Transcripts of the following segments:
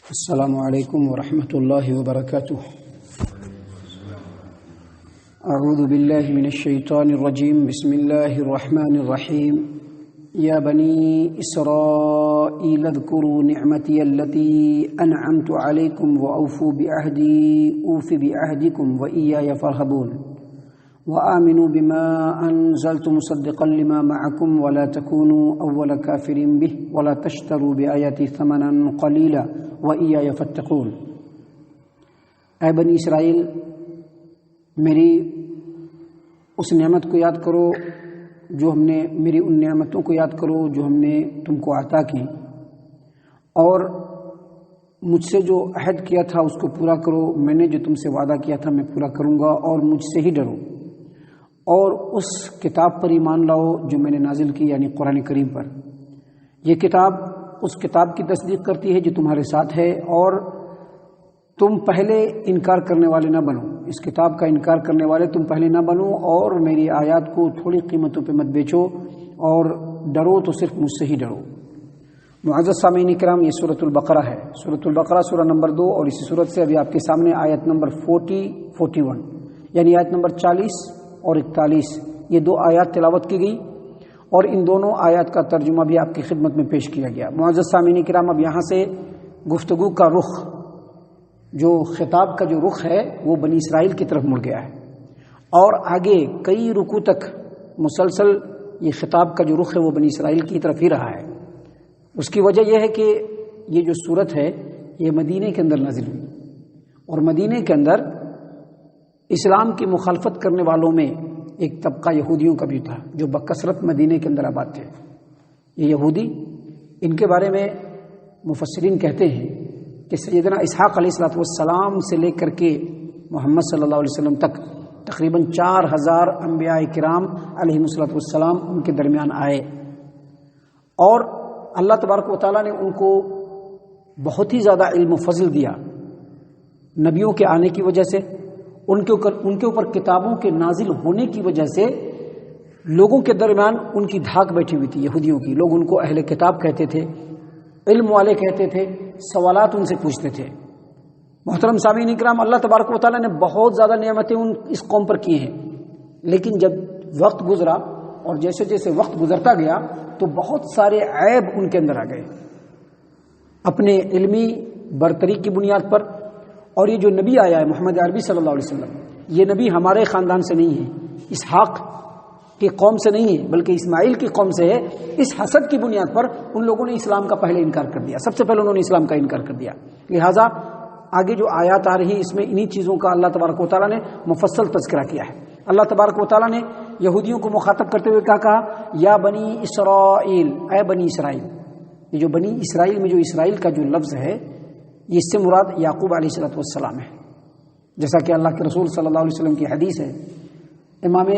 السلام علیکم ورحمۃ اللہ وبرکاتہ۔ اعوذ باللہ من الشیطان الرجیم، بسم اللہ الرحمن الرحیم۔ یا بنی اسرائیل اذکروا نعمتی التی انعمت علیکم واوفوا بعہدی اوف بعہدکم وایای فارہبون وآمنوا بما انزلت مصدقا لما معکم ولا تکونوا اول کافر به ولا تشتروا بآیاتی ثمنا قلیلا وَإِيَّايَ فَاتَّقُونَ۔ اے بنی اسرائیل، میری اس نعمت کو یاد کرو جو میری ان نعمتوں کو یاد کرو جو ہم نے تم کو عطا کی، اور مجھ سے جو عہد کیا تھا اس کو پورا کرو۔ میں نے جو تم سے وعدہ کیا تھا میں پورا کروں گا، اور مجھ سے ہی ڈرو، اور اس کتاب پر ایمان لاؤ جو میں نے نازل کی، یعنی قرآن کریم پر۔ یہ کتاب اس کتاب کی تصدیق کرتی ہے جو تمہارے ساتھ ہے، اور تم پہلے انکار کرنے والے نہ بنو۔ اس کتاب کا انکار کرنے والے تم پہلے نہ بنو، اور میری آیات کو تھوڑی قیمتوں پہ مت بیچو، اور ڈرو تو صرف مجھ سے ہی ڈرو۔ معزز سامعین کرام، یہ سورۃ البقرہ ہے۔ سورۃ البقرہ سورہ نمبر 2، اور اسی سورت سے ابھی آپ کے سامنے آیت نمبر 41 یعنی آیت نمبر 40 اور 41، یہ دو آیات تلاوت کی گئی، اور ان دونوں آیات کا ترجمہ بھی آپ کی خدمت میں پیش کیا گیا۔ معزز سامعین کرام، اب یہاں سے گفتگو کا رخ، جو خطاب کا جو رخ ہے وہ بنی اسرائیل کی طرف مڑ گیا ہے، اور آگے کئی رکوع تک مسلسل یہ خطاب کا جو رخ ہے وہ بنی اسرائیل کی طرف ہی رہا ہے۔ اس کی وجہ یہ ہے کہ یہ جو سورت ہے یہ مدینے کے اندر نازل ہوئی، اور مدینے کے اندر اسلام کی مخالفت کرنے والوں میں ایک طبقہ یہودیوں کا بھی تھا جو بکثرت مدینے کے اندر آباد تھے۔ یہ یہودی، ان کے بارے میں مفسرین کہتے ہیں کہ سیدنا اسحاق علیہ السلام سے لے کر کے محمد صلی اللہ علیہ وسلم تک تقریباً 4000 انبیاء کرام علیہم السلام ان کے درمیان آئے، اور اللہ تبارک و تعالیٰ نے ان کو بہت ہی زیادہ علم و فضل دیا نبیوں کے آنے کی وجہ سے، ان کے اوپر کتابوں کے نازل ہونے کی وجہ سے لوگوں کے درمیان ان کی دھاک بیٹھی ہوئی تھی یہودیوں کی۔ لوگ ان کو اہل کتاب کہتے تھے، علم والے کہتے تھے، سوالات ان سے پوچھتے تھے۔ محترم سامعین اکرام، اللہ تبارک و تعالیٰ نے بہت زیادہ نعمتیں اس قوم پر کی ہیں، لیکن جب وقت گزرا اور جیسے جیسے وقت گزرتا گیا تو بہت سارے عیب ان کے اندر آ گئے اپنے علمی برتری کی بنیاد پر۔ اور یہ جو نبی آیا ہے محمد عربی صلی اللہ علیہ وسلم، یہ نبی ہمارے خاندان سے نہیں ہے، اسحاق کی قوم سے نہیں ہے، بلکہ اسماعیل کی قوم سے ہے۔ اس حسد کی بنیاد پر ان لوگوں نے اسلام کا پہلے انکار کر دیا، سب سے پہلے انہوں نے اسلام کا انکار کر دیا۔ لہٰذا آگے جو آیات آ رہی اس میں انہی چیزوں کا اللہ تبارک و تعالیٰ نے مفصل تذکرہ کیا ہے۔ اللہ تبارک و تعالیٰ نے یہودیوں کو مخاطب کرتے ہوئے کہا یا بنی اسرائیل، اے بنی اسرائیل۔ یہ جو بنی اسرائیل میں جو اسرائیل کا جو لفظ ہے، یہ اس سے مراد یعقوب علیہ السلام ہے، جیسا کہ اللہ کے رسول صلی اللہ علیہ وسلم کی حدیث ہے۔ امام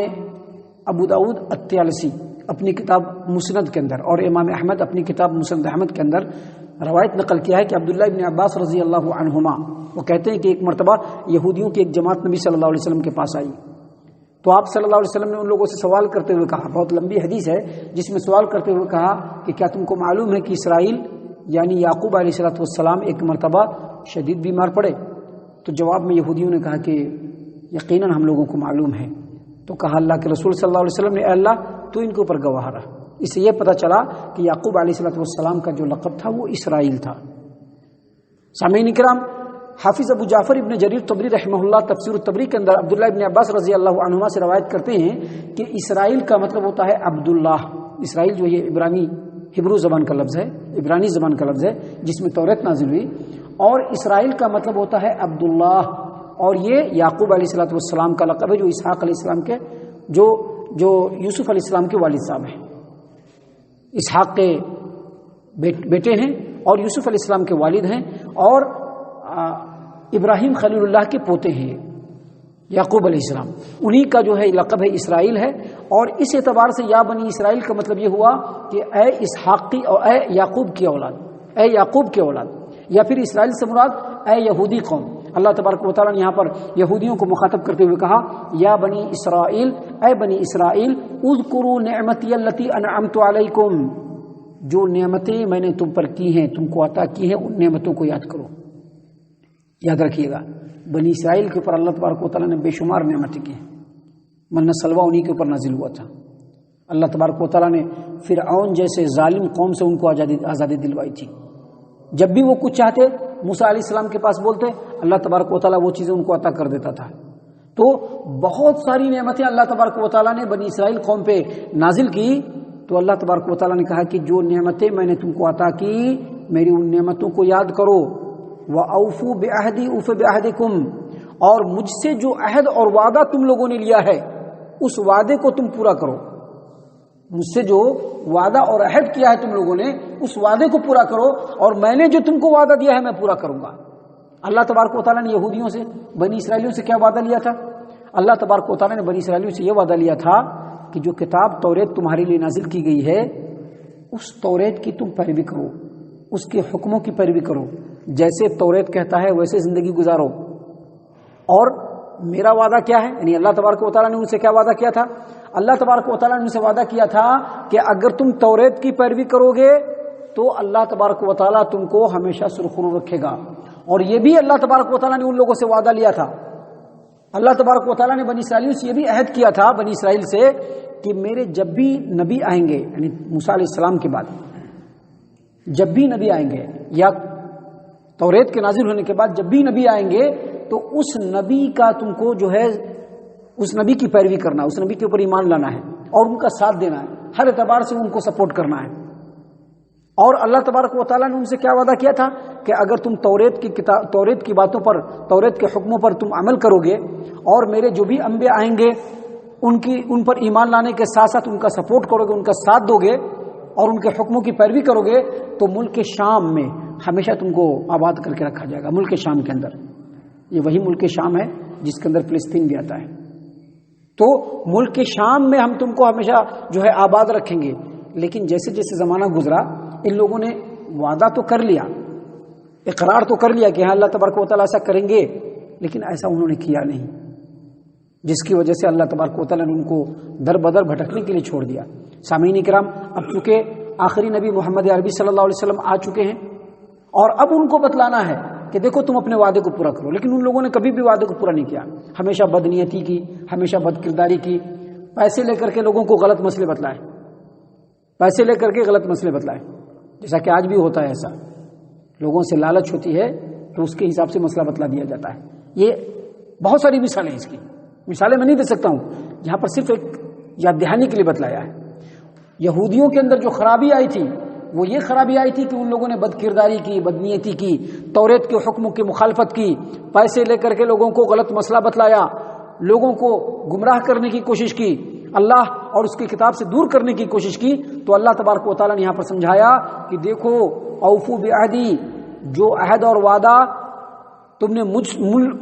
ابو داؤد الطیالسی اپنی کتاب مسند کے اندر، اور امام احمد اپنی کتاب مسند احمد کے اندر روایت نقل کیا ہے کہ عبداللہ ابن عباس رضی اللہ عنہما وہ کہتے ہیں کہ ایک مرتبہ یہودیوں کی ایک جماعت نبی صلی اللہ علیہ وسلم کے پاس آئی، تو آپ صلی اللہ علیہ وسلم نے ان لوگوں سے سوال کرتے ہوئے کہا، بہت لمبی حدیث ہے جس میں سوال کرتے ہوئے کہا کہ کیا تم کو معلوم ہے کہ اسرائیل یعنی یعقوب علیہ السلام ایک مرتبہ شدید بیمار پڑے؟ تو جواب میں یہودیوں نے کہا کہ یقیناً ہم لوگوں کو معلوم ہے۔ تو کہا اللہ کے رسول صلی اللہ علیہ وسلم نے، اے اللہ تو ان کے اوپر گواہ رہا۔ اس سے یہ پتہ چلا کہ یعقوب علیہ السلام کا جو لقب تھا وہ اسرائیل تھا۔ سامعین کرام، حافظ ابو جعفر ابن جریر طبری رحمہ اللہ تفسیر الطبری کے اندر عبداللہ ابن عباس رضی اللہ عنہما سے روایت کرتے ہیں کہ اسرائیل کا مطلب ہوتا ہے عبداللہ۔ اسرائیل جو یہ عبرانی ہبرو زبان کا لفظ ہے، عبرانی زبان کا لفظ ہے جس میں توریت نازل ہوئی، اور اسرائیل کا مطلب ہوتا ہے عبداللہ، اور یہ یعقوب علیہ السلام کا لقب ہے جو اسحاق علیہ السلام کے جو یوسف علیہ السلام کے والد صاحب ہیں، اسحاق کے بیٹے ہیں اور یوسف علیہ السلام کے والد ہیں، اور ابراہیم خلیل اللہ کے پوتے ہیں یعقوب علیہ السلام، انہی کا جو ہے لقب ہے اسرائیل ہے۔ اور اس اعتبار سے یا بنی اسرائیل کا مطلب یہ ہوا کہ اے اسحاقی اور اے یعقوب کی اولاد، اے یعقوب کی اولاد، یا پھر اسرائیل سے مراد اے یہودی قوم۔ اللہ تبارک و تعالیٰ نے یہاں پر یہودیوں کو مخاطب کرتے ہوئے کہا یا بنی اسرائیل، اے بنی اسرائیل، اذکروا نعمتی التی انعمت علیکم، جو نعمتیں میں نے تم پر کی ہیں، تم کو عطا کی ہیں، ان نعمتوں کو یاد کرو۔ یاد رکھیے گا، بنی اسرائیل کے اوپر اللہ تبارک و تعالیٰ نے بے شمار نعمتیں کی ہیں، من سلوہ انہی کے اوپر نازل ہوا تھا۔ اللہ تبارک و تعالیٰ نے فرعون جیسے ظالم قوم سے ان کو آزادی دلوائی تھی۔ جب بھی وہ کچھ چاہتے موسیٰ علیہ السلام کے پاس بولتے، اللہ تبارک و تعالیٰ وہ چیزیں ان کو عطا کر دیتا تھا۔ تو بہت ساری نعمتیں اللہ تبارک و تعالیٰ نے بنی اسرائیل قوم پہ نازل کی۔ تو اللہ تبارک و تعالیٰ نے کہا کہ جو نعمتیں میں نے تم کو عطا کی، میری ان نعمتوں کو یاد کرو۔ وَأَوْفُوا بِعَهْدِي أُوفِ بِعَهْدِكُمْ، اور مجھ سے جو عہد اور وعدہ تم لوگوں نے لیا ہے اس وعدے کو تم پورا کرو۔ مجھ سے جو وعدہ اور عہد کیا ہے تم لوگوں نے اس وعدے کو پورا کرو، اور میں نے جو تم کو وعدہ دیا ہے میں پورا کروں گا۔ اللہ تبارک و تعالیٰ نے یہودیوں سے، بنی اسرائیلیوں سے کیا وعدہ لیا تھا؟ اللہ تبارک و تعالیٰ نے بنی اسرائیلیوں سے یہ وعدہ لیا تھا کہ جو کتاب توریت تمہارے لیے نازل کی گئی ہے اس توریت کی تم پیروی کرو، اس کے حکموں کی پیروی کرو، جیسے توریت کہتا ہے ویسے زندگی گزارو۔ اور میرا وعدہ کیا ہے؟ یعنی اللہ تبارک و تعالیٰ نے ان سے کیا وعدہ کیا تھا؟ اللہ تبارک و تعالیٰ نے ان سے وعدہ کیا تھا کہ اگر تم توریت کی پیروی کرو گے تو اللہ تبارک و تعالیٰ تم کو ہمیشہ سرخرو رکھے گا۔ اور یہ بھی اللہ تبارک و تعالیٰ نے ان لوگوں سے وعدہ لیا تھا، اللہ تبارک و تعالیٰ نے بنی اسرائیلیوں سے یہ بھی عہد کیا تھا بنی اسرائیل سے کہ میرے جب بھی نبی آئیں گے، یعنی موسیٰ علیہ السلام کے بعد جب بھی نبی آئیں گے، یا توریت کے نازل ہونے کے بعد جب بھی نبی آئیں گے تو اس نبی کا تم کو جو ہے اس نبی کی پیروی کرنا، اس نبی کے اوپر ایمان لانا ہے اور ان کا ساتھ دینا ہے، ہر اعتبار سے ان کو سپورٹ کرنا ہے۔ اور اللہ تبارک و تعالیٰ نے ان سے کیا وعدہ کیا تھا کہ اگر تم توریت کی باتوں پر، توریت کے حکموں پر تم عمل کرو گے اور میرے جو بھی انبیاء آئیں گے ان پر ایمان لانے کے ساتھ ساتھ ان کا سپورٹ کرو گے، ان کا ساتھ دو گے اور ان کے حکموں کی پیروی کرو گے تو ملک شام میں ہمیشہ تم کو آباد کر کے رکھا جائے گا۔ ملک شام کے اندر، یہ وہی ملک شام ہے جس کے اندر فلسطین بھی آتا ہے۔ تو ملک شام میں ہم تم کو ہمیشہ جو ہے آباد رکھیں گے۔ لیکن جیسے جیسے زمانہ گزرا ان لوگوں نے وعدہ تو کر لیا، اقرار تو کر لیا کہ ہاں اللہ تبارک و تعالیٰ ایسا کریں گے، لیکن ایسا انہوں نے کیا نہیں، جس کی وجہ سے اللہ تبارک و تعالیٰ نے ان کو در بدر بھٹکنے کے لیے چھوڑ دیا۔ سامعین کرام، اب چونکہ آخری نبی محمد عربی صلی اللہ علیہ وسلم آ چکے ہیں اور اب ان کو بتلانا ہے کہ دیکھو تم اپنے وعدے کو پورا کرو، لیکن ان لوگوں نے کبھی بھی وعدے کو پورا نہیں کیا، ہمیشہ بدنیتی کی، ہمیشہ بد کرداری کی، پیسے لے کر کے لوگوں کو غلط مسئلے بتلائے، پیسے لے کر کے غلط مسئلے بتلائے، جیسا کہ آج بھی ہوتا ہے۔ ایسا لوگوں سے لالچ ہوتی ہے تو اس کے حساب سے مسئلہ بتلا دیا جاتا ہے۔ یہ بہت ساری مثالیں اس کی، مثالیں میں نہیں دے سکتا ہوں، جہاں پر صرف ایک یاد دہانی کے لیے بتلایا ہے۔ یہودیوں کے اندر جو خرابی آئی تھی وہ یہ خرابی آئی تھی کہ ان لوگوں نے بد کرداری کی، بدنیتی کی، توریت کے حکموں کی مخالفت کی، پیسے لے کر کے لوگوں کو غلط مسئلہ بتلایا، لوگوں کو گمراہ کرنے کی کوشش کی، اللہ اور اس کی کتاب سے دور کرنے کی کوشش کی۔ تو اللہ تبارک و تعالیٰ نے یہاں پر سمجھایا کہ دیکھو اوفو بعہدی، جو عہد اور وعدہ تم نے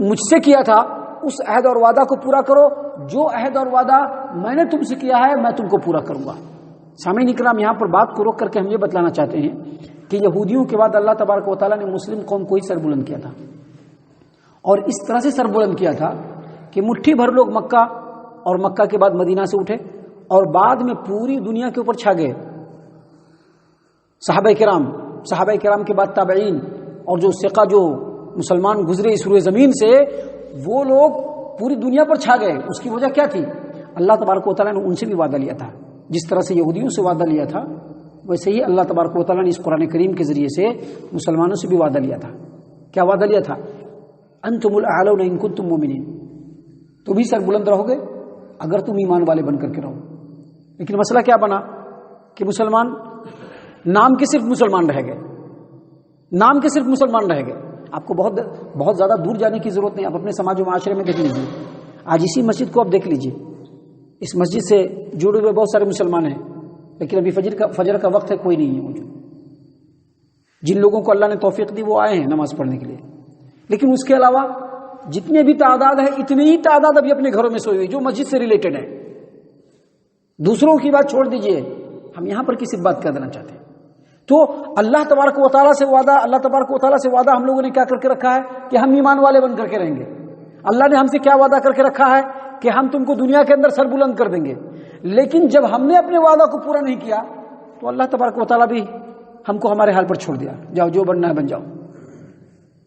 مجھ سے کیا تھا اس عہد اور وعدہ کو پورا کرو، جو عہد اور وعدہ میں نے تم سے کیا ہے میں تم کو پورا کروں گا۔ سامعین اکرام، یہاں پر بات کو روک کر کے ہم یہ بتلانا چاہتے ہیں کہ یہودیوں کے بعد اللہ تبارک و تعالیٰ نے مسلم قوم کو ہی سر بلند کیا تھا، اور اس طرح سے سر بلند کیا تھا کہ مٹھی بھر لوگ مکہ اور مکہ کے بعد مدینہ سے اٹھے اور بعد میں پوری دنیا کے اوپر چھا گئے۔ صحابہ کرام کے بعد تابعین اور جو ثقہ جو مسلمان گزرے اس روئے زمین سے، وہ لوگ پوری دنیا پر چھا گئے۔ اس کی وجہ کیا تھی؟ اللہ تبارک و تعالیٰ نے ان سے بھی وعدہ لیا تھا، جس طرح سے یہودیوں سے وعدہ لیا تھا ویسے ہی اللہ تبارک و تعالیٰ نے اس قرآن کریم کے ذریعے سے مسلمانوں سے بھی وعدہ لیا تھا۔ کیا وعدہ لیا تھا؟ انتم الاعلون ان کنتم مؤمنین، تم ہی سر بلند رہو گے اگر تم ایمان والے بن کر کے رہو۔ لیکن مسئلہ کیا بنا کہ مسلمان نام کے صرف مسلمان رہ گئے، نام کے صرف مسلمان رہ گئے۔ آپ کو بہت زیادہ دور جانے کی ضرورت نہیں، آپ اپنے سماج و معاشرے میں دیکھ لیجیے، آج اسی مسجد کو آپ دیکھ لیجیے، اس مسجد سے جڑے ہوئے بہت سارے مسلمان ہیں، لیکن ابھی فجر کا وقت ہے، کوئی نہیں ہے موجود۔ جن لوگوں کو اللہ نے توفیق دی وہ آئے ہیں نماز پڑھنے کے لیے، لیکن اس کے علاوہ جتنے بھی تعداد ہے اتنی ہی تعداد ابھی اپنے گھروں میں سوئی ہوئی جو مسجد سے ریلیٹڈ ہے۔ دوسروں کی بات چھوڑ دیجئے، ہم یہاں پر کسی بات کر دینا چاہتے ہیں۔ تو اللہ تبارک و تعالیٰ سے وعدہ، اللہ تبارک و تعالیٰ سے وعدہ ہم لوگوں نے کیا کر کے رکھا ہے کہ ہم ایمان والے بن کر کے رہیں گے۔ اللہ نے ہم سے کیا وعدہ کر کے رکھا ہے کہ ہم تم کو دنیا کے اندر سر بلند کر دیں گے۔ لیکن جب ہم نے اپنے وعدہ کو پورا نہیں کیا تو اللہ تبارک و تعالیٰ بھی ہم کو ہمارے حال پر چھوڑ دیا، جاؤ جو بننا ہے بن جاؤ۔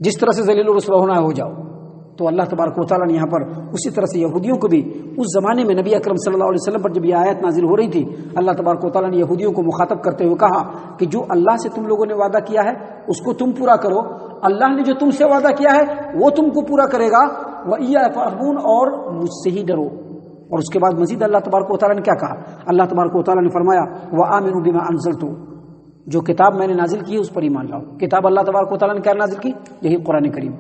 جس طرح سے ذلیل و رسوا ہونا ہے ہو جاؤ. تو اللہ تبارک و تعالیٰ نے یہاں پر اسی طرح سے یہودیوں کو بھی اس زمانے میں نبی اکرم صلی اللہ علیہ وسلم پر جب یہ آیت نازل ہو رہی تھی، اللہ تبارک و تعالیٰ نے یہودیوں کو مخاطب کرتے ہوئے کہا کہ جو اللہ سے تم لوگوں نے وعدہ کیا ہے اس کو تم پورا کرو، اللہ نے جو تم سے وعدہ کیا ہے وہ تم کو پورا کرے گا، وَإِيَّايَ فَارْهَبُونَ، اور مجھ سے ہی ڈرو. اور اس کے بعد مزید اللہ تبارک و تعالیٰ نے کیا کہا؟ اللہ تبارک و تعالیٰ نے فرمایا وَآمِنُوا بِمَا أَنزَلْتُ، جو کتاب میں نے نازل کی ہے اس پر ایمان لاؤ. کتاب اللہ تبارک و تعالیٰ نے کیا نازل کی؟ یہی قرآن کریم.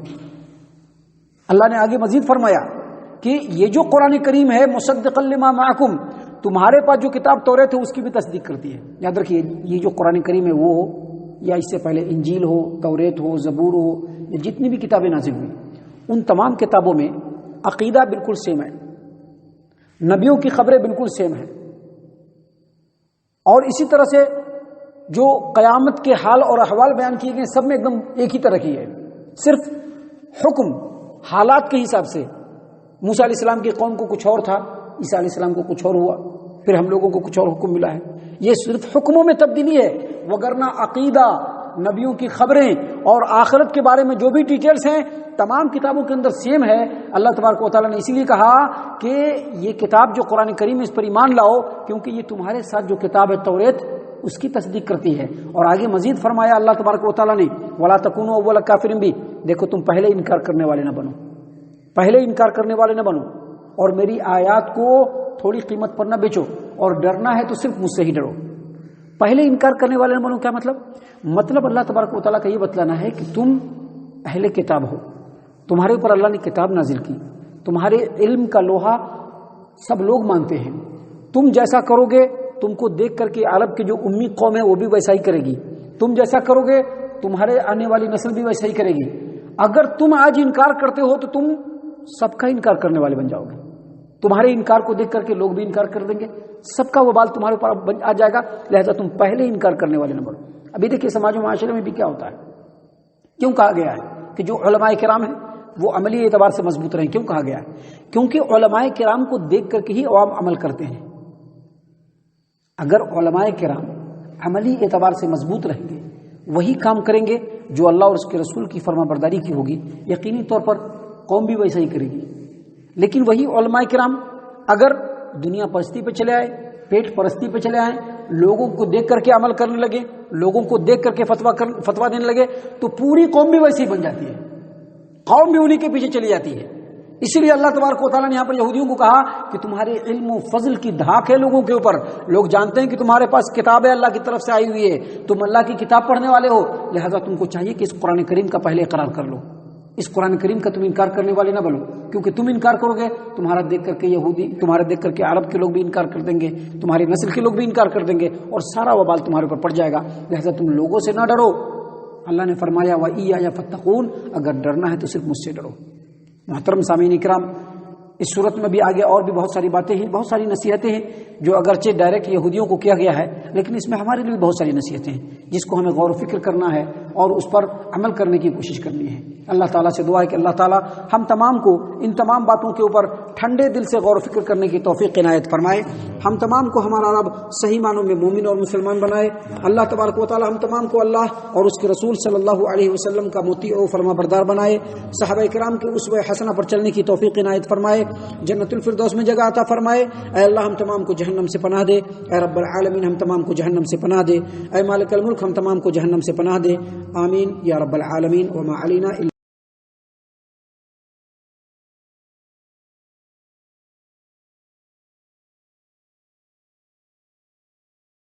اللہ نے آگے مزید فرمایا کہ یہ جو قرآن کریم ہے مصدقا لما معکم، تمہارے پاس جو کتاب توریت ہے اس کی بھی تصدیق کرتی ہے. یاد رکھیے یہ جو قرآن کریم ہے وہ یا اس سے پہلے انجیل ہو، توریت ہو، زبور ہو، یا جتنی بھی کتابیں نازل ہوئی ان تمام کتابوں میں عقیدہ بالکل سیم ہے، نبیوں کی خبریں بالکل سیم ہیں، اور اسی طرح سے جو قیامت کے حال اور احوال بیان کیے گئے سب میں ایک دم ایک ہی طرح کی ہے. صرف حکم حالات کے حساب سے موسیٰ علیہ السلام کی قوم کو کچھ اور تھا، عیسیٰ علیہ السلام کو کچھ اور ہوا، پھر ہم لوگوں کو کچھ اور حکم ملا ہے. یہ صرف حکموں میں تبدیلی ہے، وگرنہ عقیدہ، نبیوں کی خبریں اور آخرت کے بارے میں جو بھی ڈیٹیلز ہیں تمام کتابوں کے اندر سیم ہے. اللہ تبارک و تعالیٰ نے اسی لیے کہا کہ یہ کتاب جو قرآن کریم ہے اس پر ایمان لاؤ، کیونکہ یہ تمہارے ساتھ جو کتاب ہے توریت اس کی تصدیق کرتی ہے. اور آگے مزید فرمایا اللہ تبارک و تعالیٰ نے وَلَا تَكُونُوا أَوَّلَ كَافِرٍ بِهِ، دیکھو تم پہلے انکار کرنے والے نہ بنو، پہلے انکار کرنے والے نہ بنو، اور میری آیات کو تھوڑی قیمت پر نہ بیچو، اور ڈرنا ہے تو صرف مجھ سے ہی ڈرو. پہلے انکار کرنے والے نہ بنو. کیا مطلب اللہ تبارک و تعالیٰ کا یہ بتلانا ہے کہ تم اہل کتاب ہو، تمہارے اوپر اللہ نے کتاب نازل کی، تمہارے علم کا لوہا سب لوگ مانتے ہیں، تم جیسا کرو گے تم کو دیکھ کر کے عرب کی جو امی قوم ہے وہ بھی ویسا ہی کرے گی، تم جیسا کرو گے تمہارے آنے والی نسل بھی ویسا ہی کرے گی. اگر تم آج انکار کرتے ہو تو تم سب کا انکار کرنے والے بن جاؤ گے، تمہارے انکار کو دیکھ کر کے لوگ بھی انکار کر دیں گے، سب کا وبال تمہارے اوپر آ جائے گا. لہذا تم پہلے انکار کرنے والے نہ بنو. ابھی دیکھیے سماج و معاشرے میں بھی کیا ہوتا ہے، کیوں کہا گیا ہے کہ جو علماء کرام ہیں وہ عملی اعتبار سے مضبوط رہیں؟ کیوں کہا گیا ہے؟ کیونکہ علماء کرام کو دیکھ کر کے ہی عوام عمل کرتے ہیں. اگر علماء کرام عملی اعتبار سے مضبوط رہیں گے، وہی کام کریں گے جو اللہ اور اس کے رسول کی فرما برداری کی ہوگی، یقینی طور پر قوم بھی ویسا ہی کرے گی. لیکن وہی علماء کرام اگر دنیا پرستی پہ چلے آئے، پیٹ پرستی پہ چلے آئے، لوگوں کو دیکھ کر کے عمل کرنے لگے، لوگوں کو دیکھ کر کے فتویٰ دینے لگے، تو پوری قوم بھی ویسی ہی بن جاتی ہے، قوم بھی انہی کے پیچھے چلی جاتی ہے. اسی لیے اللہ تبارک و تعالیٰ نے یہاں پر یہودیوں کو کہا کہ تمہارے علم و فضل کی دھاک ہے لوگوں کے اوپر، لوگ جانتے ہیں کہ تمہارے پاس کتاب ہے اللہ کی طرف سے آئی ہوئی ہے، تم اللہ کی کتاب پڑھنے والے ہو، لہذا تم کو چاہیے کہ اس قرآن کریم کا پہلے اقرار کر لو، اس قرآن کریم کا تم انکار کرنے والے نہ بنو. کیونکہ تم انکار کرو گے تمہارا دیکھ کر کے یہودی، تمہارا دیکھ کر کے عرب کے لوگ بھی انکار کر دیں گے، تمہاری نسل کے لوگ بھی انکار کر دیں گے، اور سارا وبال تمہارے اوپر پڑ جائے گا. لہذا تم لوگوں سے نہ ڈرو. اللہ نے فرمایا وَإِيَّايَ فَاتَّقُونَ، اگر ڈرنا ہے تو صرف مجھ سے ڈرو. محترم سامعین کرام، اس صورت میں بھی آگے اور بھی بہت ساری باتیں ہیں، بہت ساری نصیحتیں ہیں جو اگرچہ ڈائریکٹ یہودیوں کو کیا گیا ہے، لیکن اس میں ہمارے لیے بھی بہت ساری نصیحتیں ہیں جس کو ہمیں غور و فکر کرنا ہے اور اس پر عمل کرنے کی کوشش کرنی ہے. اللہ تعالیٰ سے دعا ہے کہ اللہ تعالیٰ ہم تمام کو ان تمام باتوں کے اوپر ٹھنڈے دل سے غور و فکر کرنے کی توفیق عنایت فرمائے. ہم تمام کو ہمارا رب صحیح معنوں میں مومن اور مسلمان بنائے. اللہ تبارک و تعالیٰ ہم تمام کو اللہ اور اس کے رسول صلی اللہ علیہ وسلم کا مطیع و فرما بردار بنائے. صحابہ کرام کے اسوہ حسنہ پر چلنے کی توفیق عنایت فرمائے. جنت الفردوس میں جگہ عطا فرمائے. اے اللہ ہم تمام کو جہنم سے پناہ دے. اے رب العالمین ہم تمام کو جہنم سے پناہ دے. اے مالک الملک ہم تمام کو جہنم سے پناہ دے. آمین یا رب العالمین. وما علینا